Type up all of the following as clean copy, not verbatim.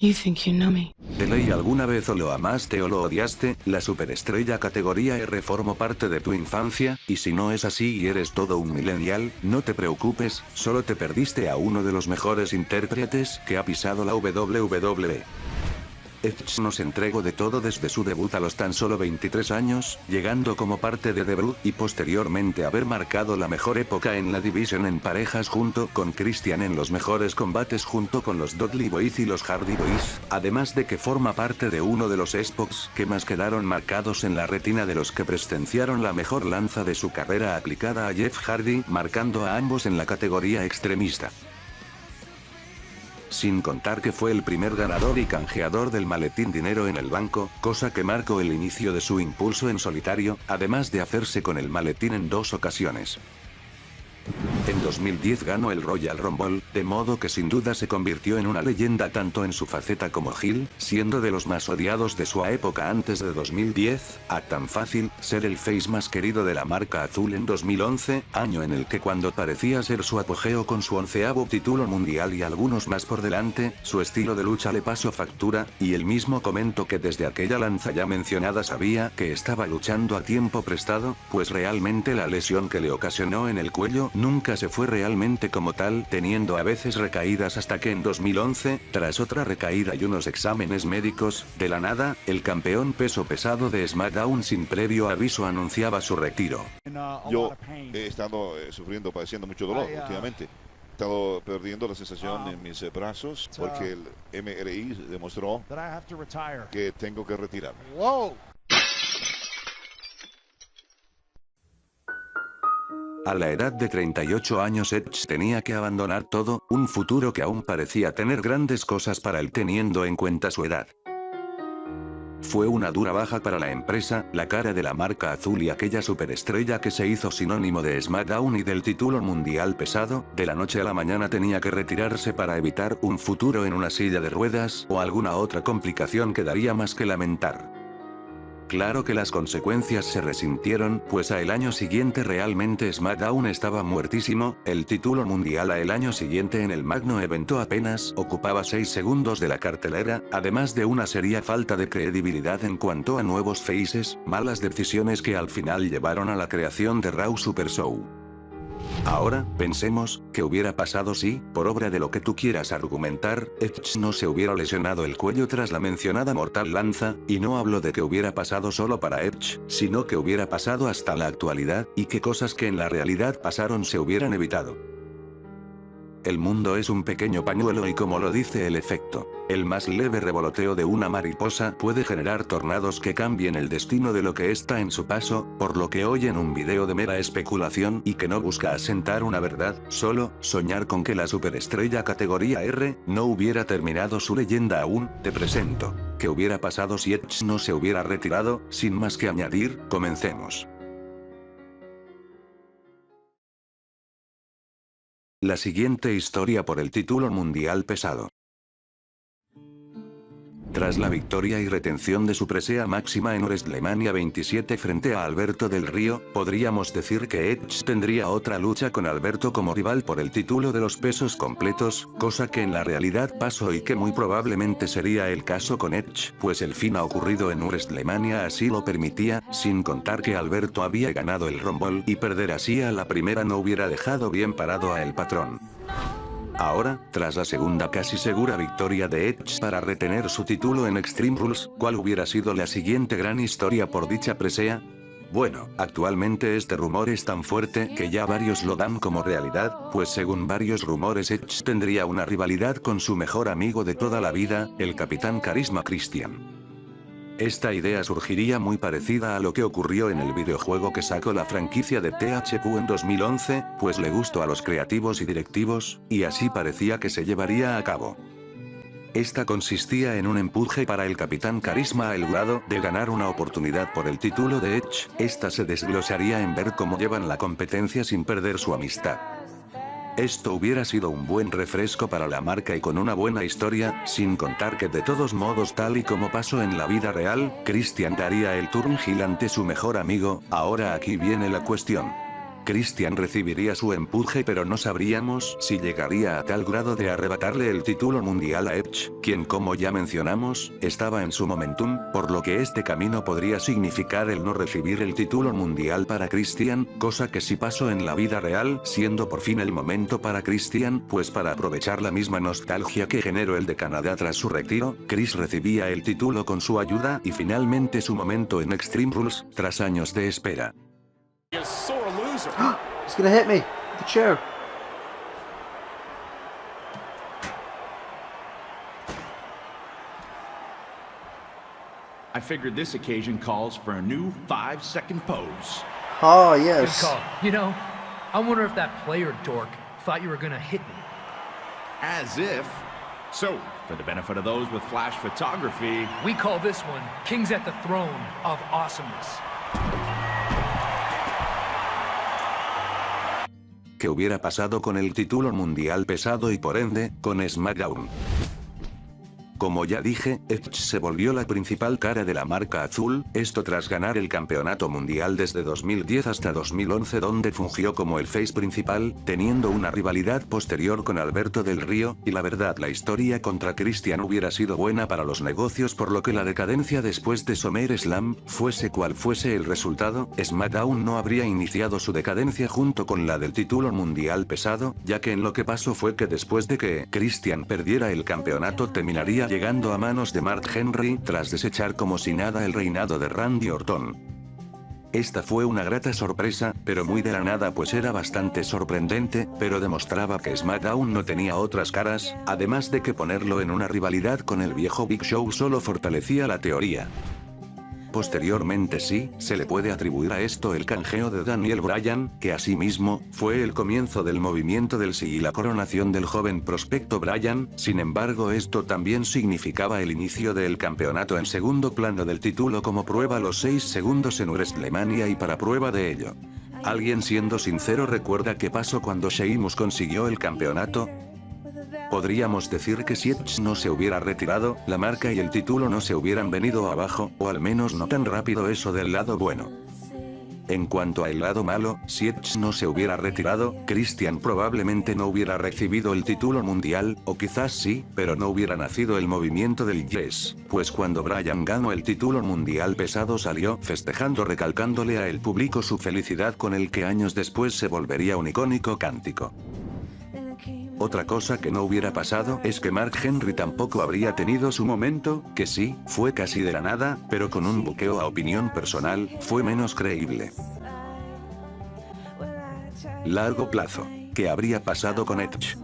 You think you know me. De ley alguna vez o lo amaste o lo odiaste, la superestrella categoría R formó parte de tu infancia, y si no es así y eres todo un millennial, no te preocupes, solo te perdiste a uno de los mejores intérpretes que ha pisado la WWE. Edge nos entregó de todo desde su debut a los tan solo 23 años, llegando como parte de The Brood y posteriormente haber marcado la mejor época en la división en parejas junto con Christian en los mejores combates junto con los Dudley Boyz y los Hardy Boyz, además de que forma parte de uno de los spots que más quedaron marcados en la retina de los que presenciaron la mejor lanza de su carrera aplicada a Jeff Hardy, marcando a ambos en la categoría extremista. Sin contar que fue el primer ganador y canjeador del maletín dinero en el banco, cosa que marcó el inicio de su impulso en solitario, además de hacerse con el maletín en 2 ocasiones. En 2010 ganó el Royal Rumble, de modo que sin duda se convirtió en una leyenda tanto en su faceta como heel, siendo de los más odiados de su época antes de 2010, a tan fácil ser el face más querido de la marca azul en 2011, año en el que cuando parecía ser su apogeo con su 11º título mundial y algunos más por delante, su estilo de lucha le pasó factura, y él mismo comentó que desde aquella lanza ya mencionada sabía que estaba luchando a tiempo prestado, pues realmente la lesión que le ocasionó en el cuello nunca se fue realmente como tal, teniendo a veces recaídas hasta que en 2011, tras otra recaída y unos exámenes médicos, de la nada, el campeón peso pesado de SmackDown sin previo aviso anunciaba su retiro. Yo he estado padeciendo mucho dolor últimamente. He estado perdiendo la sensación en mis brazos porque el MRI demostró que tengo que retirarme. A la edad de 38 años Edge tenía que abandonar todo, un futuro que aún parecía tener grandes cosas para él teniendo en cuenta su edad. Fue una dura baja para la empresa, la cara de la marca azul y aquella superestrella que se hizo sinónimo de SmackDown y del título mundial pesado, de la noche a la mañana tenía que retirarse para evitar un futuro en una silla de ruedas o alguna otra complicación que daría más que lamentar. Claro que las consecuencias se resintieron, pues al año siguiente realmente SmackDown estaba muertísimo, el título mundial al año siguiente en el magno evento apenas ocupaba 6 segundos de la cartelera, además de una seria falta de credibilidad en cuanto a nuevos faces, malas decisiones que al final llevaron a la creación de Raw Super Show. Ahora, pensemos, ¿qué hubiera pasado si, por obra de lo que tú quieras argumentar, Edge no se hubiera lesionado el cuello tras la mencionada mortal lanza? Y no hablo de que hubiera pasado solo para Edge, sino que hubiera pasado hasta la actualidad, y qué cosas que en la realidad pasaron se hubieran evitado. El mundo es un pequeño pañuelo y como lo dice el efecto, el más leve revoloteo de una mariposa puede generar tornados que cambien el destino de lo que está en su paso, por lo que hoy en un video de mera especulación y que no busca asentar una verdad, solo soñar con que la superestrella categoría R no hubiera terminado su leyenda aún, te presento. ¿Qué hubiera pasado si Edge no se hubiera retirado? Sin más que añadir, comencemos. La siguiente historia por el título mundial pesado. Tras la victoria y retención de su presea máxima en WrestleMania 27 frente a Alberto del Río, podríamos decir que Edge tendría otra lucha con Alberto como rival por el título de los pesos completos, cosa que en la realidad pasó y que muy probablemente sería el caso con Edge, pues el fin ocurrido en WrestleMania así lo permitía, sin contar que Alberto había ganado el Rumble y perder así a la primera no hubiera dejado bien parado a el patrón. Ahora, tras la segunda casi segura victoria de Edge para retener su título en Extreme Rules, ¿cuál hubiera sido la siguiente gran historia por dicha presea? Bueno, actualmente este rumor es tan fuerte que ya varios lo dan como realidad, pues según varios rumores Edge tendría una rivalidad con su mejor amigo de toda la vida, el Capitán Carisma Christian. Esta idea surgiría muy parecida a lo que ocurrió en el videojuego que sacó la franquicia de THQ en 2011, pues le gustó a los creativos y directivos, y así parecía que se llevaría a cabo. Esta consistía en un empuje para el Capitán Carisma al grado de ganar una oportunidad por el título de Edge, esta se desglosaría en ver cómo llevan la competencia sin perder su amistad. Esto hubiera sido un buen refresco para la marca y con una buena historia, sin contar que de todos modos tal y como pasó en la vida real, Christian daría el turn heel ante su mejor amigo. Ahora aquí viene la cuestión. Christian recibiría su empuje, pero no sabríamos si llegaría a tal grado de arrebatarle el título mundial a Edge, quien, como ya mencionamos, estaba en su momentum, por lo que este camino podría significar el no recibir el título mundial para Christian, cosa que sí pasó en la vida real, siendo por fin el momento para Christian, pues para aprovechar la misma nostalgia que generó el de Canadá tras su retiro, Chris recibía el título con su ayuda y finalmente su momento en Extreme Rules, tras años de espera. He's gonna hit me with the chair. I figured this occasion calls for a new 5-second pose. Oh, Good yes. call. You know, I wonder if that player dork thought you were gonna hit me. As if. So, for the benefit of those with flash photography, We call this one Kings at the Throne of Awesomeness. ¿Qué hubiera pasado con el título mundial pesado y por ende, con SmackDown? Como ya dije, Edge se volvió la principal cara de la marca azul, esto tras ganar el campeonato mundial desde 2010 hasta 2011, donde fungió como el face principal, teniendo una rivalidad posterior con Alberto del Río, y la verdad la historia contra Christian hubiera sido buena para los negocios, por lo que la decadencia después de SummerSlam, fuese cual fuese el resultado, SmackDown no habría iniciado su decadencia junto con la del título mundial pesado, ya que en lo que pasó fue que después de que Christian perdiera el campeonato terminaría llegando a manos de Mark Henry, tras desechar como si nada el reinado de Randy Orton. Esta fue una grata sorpresa, pero muy de la nada, pues era bastante sorprendente, pero demostraba que SmackDown no tenía otras caras, además de que ponerlo en una rivalidad con el viejo Big Show solo fortalecía la teoría. Posteriormente sí, se le puede atribuir a esto el canjeo de Daniel Bryan, que asimismo, fue el comienzo del movimiento del sí y la coronación del joven prospecto Bryan, sin embargo esto también significaba el inicio del campeonato en segundo plano del título como prueba los 6 segundos en WrestleMania, y para prueba de ello. ¿Alguien siendo sincero recuerda qué pasó cuando Sheamus consiguió el campeonato? Podríamos decir que si Edge no se hubiera retirado, la marca y el título no se hubieran venido abajo, o al menos no tan rápido, eso del lado bueno. En cuanto al lado malo, si Edge no se hubiera retirado, Christian probablemente no hubiera recibido el título mundial, o quizás sí, pero no hubiera nacido el movimiento del Yes, pues cuando Bryan ganó el título mundial pesado salió festejando, recalcándole a el público su felicidad, con el que años después se volvería un icónico cántico. Otra cosa que no hubiera pasado es que Mark Henry tampoco habría tenido su momento, que sí, fue casi de la nada, pero con un buqueo a opinión personal, fue menos creíble. Largo plazo. ¿Qué habría pasado con Edge?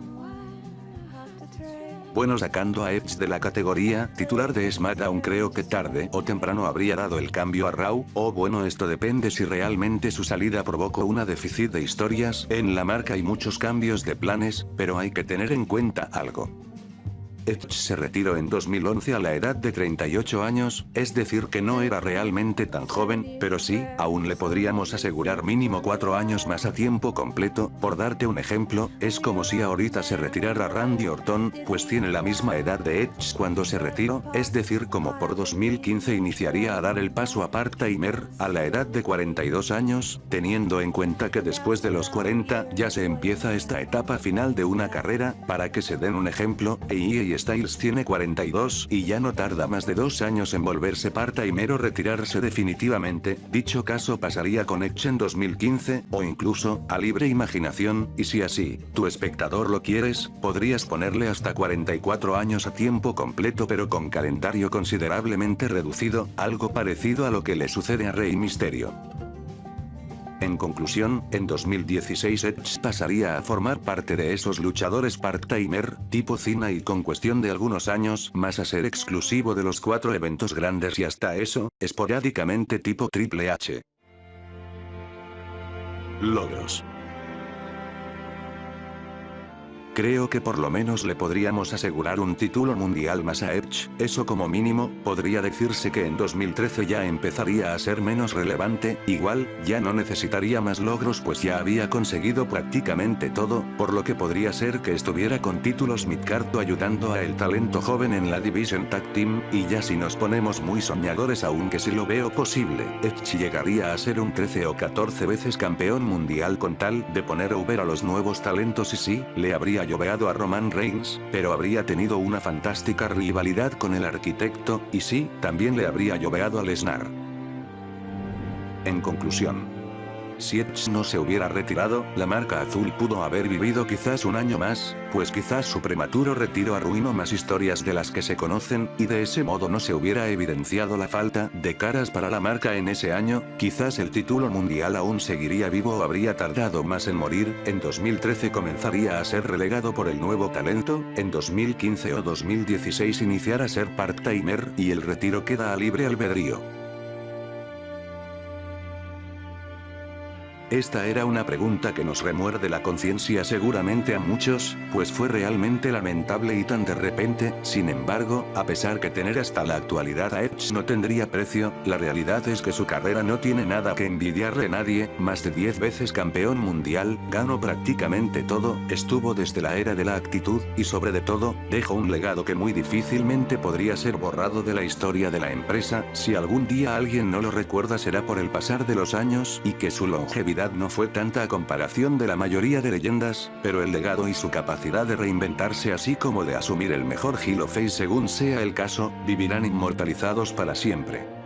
Bueno, sacando a Edge de la categoría titular de SmackDown, creo que tarde o temprano habría dado el cambio a Raw, o bueno, esto depende si realmente su salida provocó una déficit de historias en la marca y muchos cambios de planes, pero hay que tener en cuenta algo. Edge se retiró en 2011 a la edad de 38 años, es decir que no era realmente tan joven, pero sí, aún le podríamos asegurar mínimo 4 años más a tiempo completo. Por darte un ejemplo, es como si ahorita se retirara Randy Orton, pues tiene la misma edad de Edge cuando se retiró, es decir como por 2015 iniciaría a dar el paso a Part-Timer, a la edad de 42 años, teniendo en cuenta que después de los 40 ya se empieza esta etapa final de una carrera. Para que se den un ejemplo, AJ Styles tiene 42 y ya no tarda más de 2 años en volverse part-timer o retirarse definitivamente. Dicho caso pasaría con Edge en 2015, o incluso, a libre imaginación, y si así, tu espectador lo quieres, podrías ponerle hasta 44 años a tiempo completo pero con calendario considerablemente reducido, algo parecido a lo que le sucede a Rey Mysterio. En conclusión, en 2016 Edge pasaría a formar parte de esos luchadores part-timer, tipo Cena, y con cuestión de algunos años más a ser exclusivo de los 4 eventos grandes y hasta eso, esporádicamente tipo Triple H. Logros. Creo que por lo menos le podríamos asegurar un título mundial más a Edge, eso como mínimo. Podría decirse que en 2013 ya empezaría a ser menos relevante, igual, ya no necesitaría más logros pues ya había conseguido prácticamente todo, por lo que podría ser que estuviera con títulos midcard ayudando a el talento joven en la Division Tag Team, y ya si nos ponemos muy soñadores, aunque si lo veo posible, Edge llegaría a ser un 13 o 14 veces campeón mundial con tal de poner over a los nuevos talentos, y sí, le habría lloveado a Roman Reigns, pero habría tenido una fantástica rivalidad con el Arquitecto, y sí, también le habría lloveado a Lesnar. En conclusión, si Edge no se hubiera retirado, la marca azul pudo haber vivido quizás un año más, pues quizás su prematuro retiro arruinó más historias de las que se conocen, y de ese modo no se hubiera evidenciado la falta de caras para la marca en ese año. Quizás el título mundial aún seguiría vivo o habría tardado más en morir. En 2013 comenzaría a ser relegado por el nuevo talento, en 2015 o 2016 iniciar a ser part-timer, y el retiro queda a libre albedrío. Esta era una pregunta que nos remuerde la conciencia seguramente a muchos, pues fue realmente lamentable y tan de repente. Sin embargo, a pesar que tener hasta la actualidad a Edge no tendría precio, la realidad es que su carrera no tiene nada que envidiarle a nadie. Más de 10 veces campeón mundial, ganó prácticamente todo, estuvo desde la era de la actitud, y sobre de todo, dejó un legado que muy difícilmente podría ser borrado de la historia de la empresa. Si algún día alguien no lo recuerda será por el pasar de los años, y que su longevidad no fue tanta a comparación de la mayoría de leyendas, pero el legado y su capacidad de reinventarse así como de asumir el mejor heel o face según sea el caso, vivirán inmortalizados para siempre.